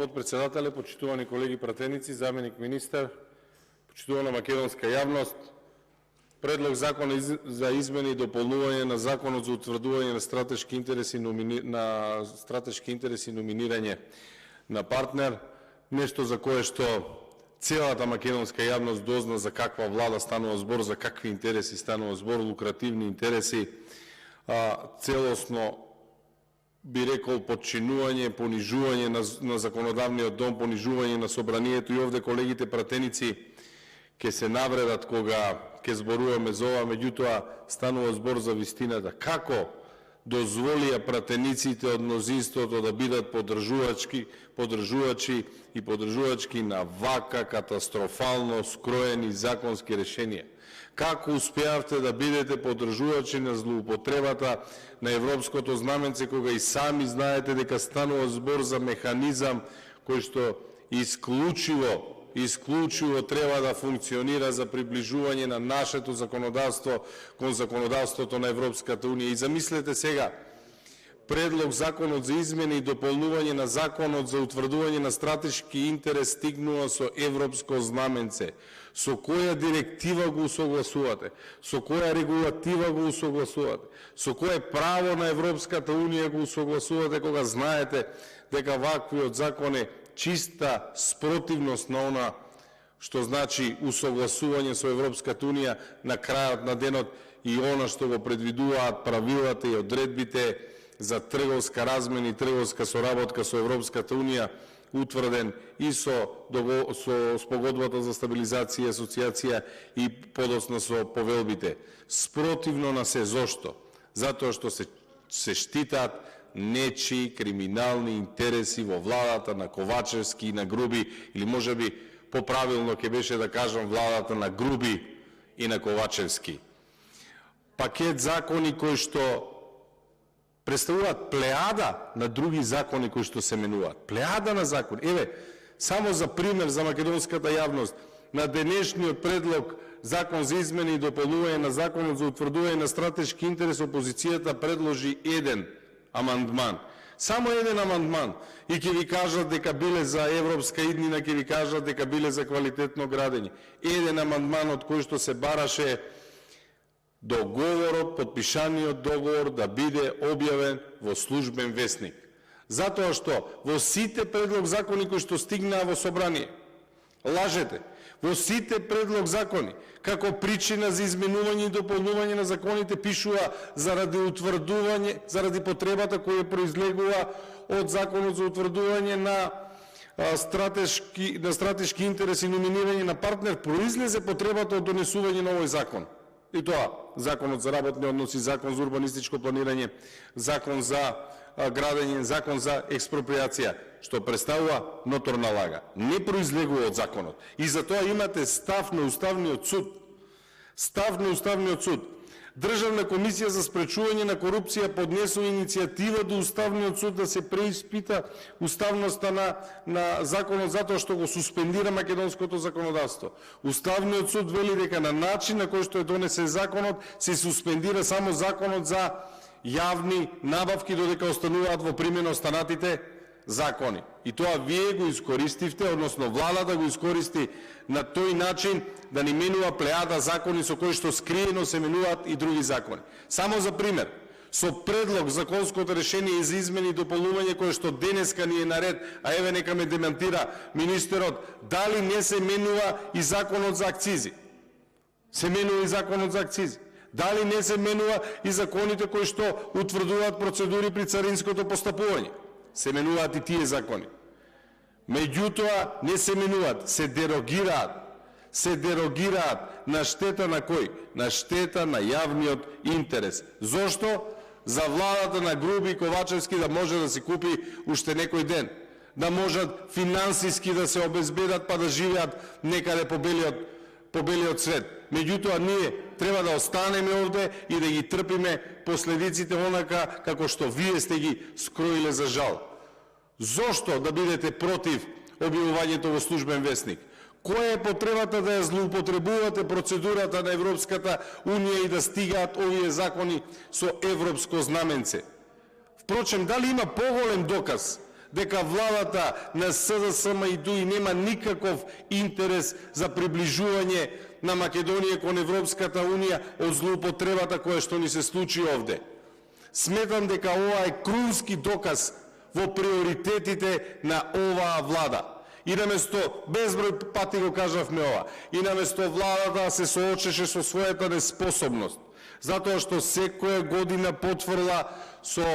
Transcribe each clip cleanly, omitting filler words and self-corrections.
подпредседателе, почитувани колеги пратеници, заменик министар, почитувана македонска јавност, Предлог закон за измени и дополнување на Законот за утврдување на стратешки интереси и номинирање на партнер, нешто за кое што целата македонска јавност дозна за каква влада станува збор, за какви интереси станува збор, лукративни интереси, целосно би рекол подчинување, понижување на законодавниот дом, понижување на собранието, и овде колегите пратеници ќе се навредат кога ќе зборуваме за ова, меѓутоа станува збор за вистината. Како дозволија пратениците од мнозинството да бидат поддржувачи и поддржувачки на вака катастрофално скроени законски решенија? Како успеавте да бидете поддржувачи на злоупотребата на европското знаменце, кога и сами знаете дека станува збор за механизам кој што исклучиво треба да функционира за приближување на нашето законодавство кон законодавството на Европската Унија. И замислете сега, Предлог законот за измени и дополнување на Законот за утврдување на стратешки интерес стигнува со европско знаменце. Со која директива го усогласувате? Со која регулатива го усогласувате? Со кое право на Европската Унија го усогласувате, кога знаете дека ваквиот закон е чиста спротивност на она што значи усогласување со Европската Унија на крајот на денот и она што го предвидуваат правилата и одредбите за трговска размена и трговска соработка со Европската Унија, утврден и со спогодбата за стабилизација и асоциација и подосна со повелбите. Спротивно на се. Зошто? Затоа што се штитат нечии криминални интереси во владата на Ковачевски и на Груби, или можеби поправилно ќе беше да кажам владата на Груби и на Ковачевски. Пакет закони кои што представуваат плеада на други закони кои што се менуваат. Плеада на закони. Еве, само за пример за македонската јавност, на денешниот предлог Закон за измени и дополнување на Законот за утврдување на стратешки интерес, опозицијата предложи еден амандман. Само еден амандман. И ќе ви кажат дека биле за европска иднина, ќе ви кажат дека биле за квалитетно градење. Еден амандман од кој што се бараше договорот, подпишаниот договор да биде објавен во службен весник. Затоа што во сите предлог закони кои што стигнаа во собрание, лажете, во сите предлог закони, како причина за изменување и дополнување на законите пишува заради утврдување, заради потребата која произлегува од Законот за утврдување на стратешки интереси и номинирање на партнер, произлезе потребата од донесување на овој закон. И тоа, Законот за работни односи, Закон за урбанистичко планирање, Закон за градење, Закон за експроприација, што представува ноторна лага. Не произлегува од законот. И затоа имате став на Уставниот суд. Став на Уставниот суд. Државна комисија за спречување на корупција поднесува иницијатива до Уставниот суд да се преиспита уставноста на законот затоа што го суспендира македонското законодавство. Уставниот суд вели дека на начин на кој што е донесен законот се суспендира само законот за јавни набавки, додека остануваат во примена останатите закони. И тоа вие го искористивте, односно владата го искористи на тој начин да ни менува плеада закони со кои што скриено се менуваат и други закони. Само за пример, со предлог законското решение за измени и дополнување кое што денеска ни е наред, а еве нека ме демантира министерот, дали не се менува и законот за акцизи? Се менува и законот за акцизи. Дали не се менува и законите кои што утврдуваат процедури при царинското постапување? Се менуваат и тие закони. Меѓутоа не се менуваат, се дерогираат. Се дерогираат на штета на кој? На штета на јавниот интерес. Зошто? За владата на Груби и Ковачевски да може да се купи уште некој ден. Да можат финансиски да се обезбедат па да живеат некаде по белиот свет. Меѓутоа ние треба да останеме овде и да ги трпиме последиците онака како што вие сте ги скроиле за жал. Зошто да бидете против објавувањето во службен весник? Која е потребата да ја злоупотребувате процедурата на Европската Унија и да стигаат овие закони со европско знаменце? Впрочем, дали има поголем доказ дека владата на СДСМ и ДУИ нема никаков интерес за приближување на Македонија кон Европската Унија од злоупотребата која што ни се случи овде. Сметам дека ова е крунски доказ во приоритетите на оваа влада. И наместо, безброј пати го кажавме ова, и наместо владата се соочеше со својата неспособност, затоа што секоја година потврла со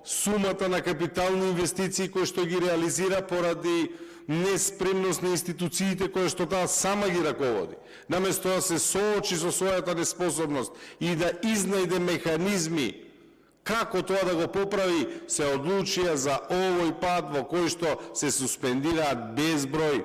сумата на капитални инвестиции кои што ги реализира поради неспремност на институциите кои што таа сама ги раководи. Наместо да се соочи со својата неспособност и да изнајде механизми како тоа да го поправи, се одлучија за овој пат во кој што се суспендираат безброј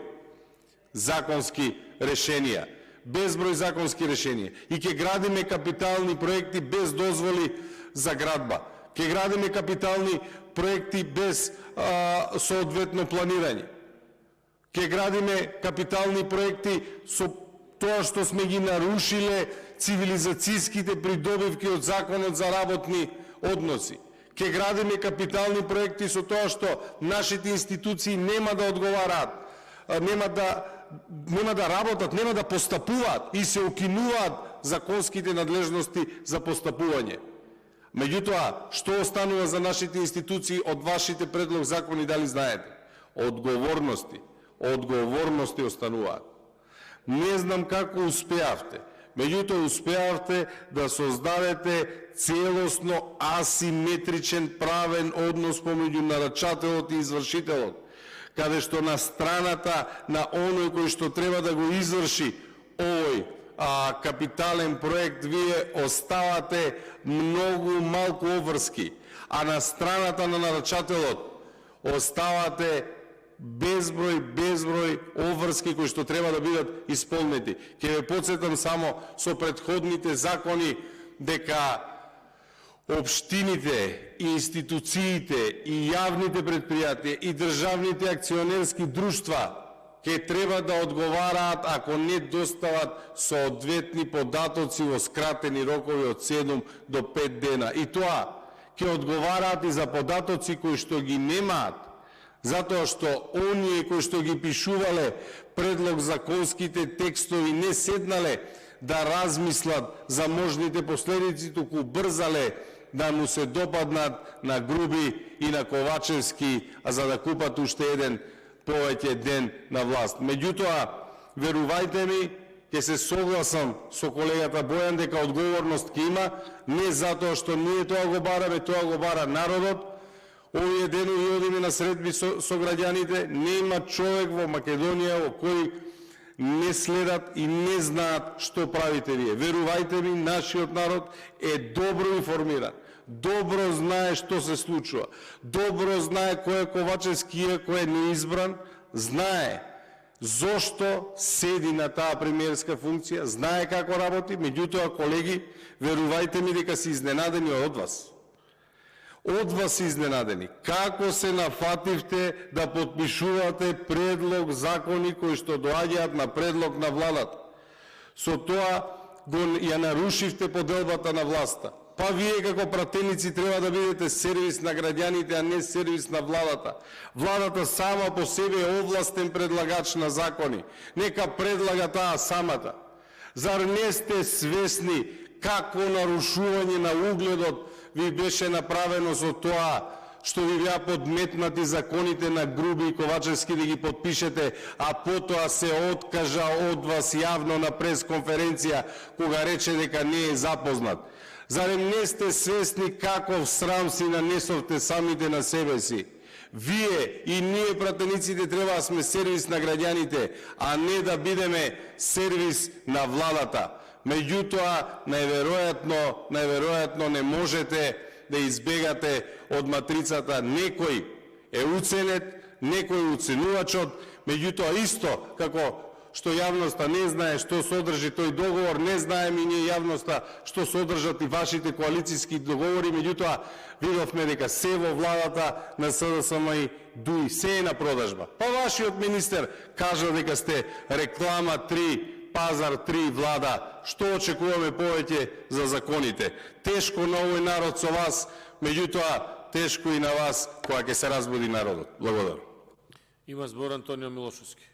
законски решенија. Безброј законски решенија. И ќе градиме капитални проекти без дозволи за градба. Ќе градиме капитални проекти без соодветно планирање. Ќе градиме капитални проекти со тоа што сме ги нарушиле цивилизацијските придобивки од Законот за работни односи. Ќе градиме капитални проекти со тоа што нашите институции нема да одговараат, нема да работат, нема да постапуваат и се укинуваат законските надлежности за постапување. Меѓутоа, што останува за нашите институции од вашите предлог закони, дали знаете? Одговорности. Одговорности остануваат. Не знам како успеавте, меѓутоа успеавте да создадете целосно асиметричен правен однос помеѓу нарачателот и извршителот, каде што на страната на оној кој што треба да го изврши овој капитален проект, вие оставате многу малку обврски, а на страната на нарачателот оставате безброј обврски кои што треба да бидат исполнети. Ке ве подсетам само со претходните закони дека општините, институциите и јавните предпријатија и државните акционерски друштва ќе треба да одговараат ако не достават соодветни податоци во скратени рокови од 7 до 5 дена. И тоа ќе одговараат и за податоци кои што ги немаат, затоа што оние кои што ги пишувале предлог законските текстови не седнале да размислат за можните последици, туку брзале да му се допаднат на Груби и на Ковачевски, а за да купат уште еден повеќе ден на власт. Меѓутоа, верувајте ми, ќе се согласам со колегата Бојан дека одговорност ќе има, не затоа што ние тоа го бараме, тоа го бара народот. Овие денови одиме на средби со граѓаните, нема човек во Македонија во кој не следат и не знаат што правите вие. Верувајте ми, нашиот народ е добро информиран, добро знае што се случува, добро знае кој е Ковачевски, кој е неизбран, знае зошто седи на таа премиерска функција, знае како работи. Меѓутоа, колеги, верувајте ми дека се изненадени од вас. Од вас се изненадени. Како се нафативте да подпишувате предлог закони кои што доаѓаат на предлог на владата? Со тоа ја нарушивте поделбата на власта. Па вие како пратеници треба да бидете сервис на граѓаните, а не сервис на владата. Владата сама по себе е овластен предлагач на закони. Нека предлага таа самата. Зар не сте свесни какво нарушување на угледот ви беше направено со тоа што ви беа подметнати законите на Груби и Ковачевски да ги подпишете, а потоа се откажа од вас јавно на пресконференција кога рече дека не е запознат? Зарем не сте свесни каков срам си нанесовте самите на себе си? Вие и ние пратениците треба да сме сервис на граѓаните, а не да бидеме сервис на владата. Меѓутоа, најверојатно не можете да избегате од матрицата. Некој е уценет, некој е уценувачот, меѓутоа исто како што јавноста не знае што содржи тој договор, не знаеме и ние јавноста што содржат и вашите коалицијски договори, меѓутоа видовме дека се во владата на СДСМ и ДУИ се е на продажба. Па вашиот министер кажа дека сте реклама 3, пазар 3, влада. Што очекуваме повеќе за законите? Тешко на овој народ со вас, меѓутоа тешко и на вас кога ќе се разбуди народот. Благодарам. Има збор Антонио Милошевски.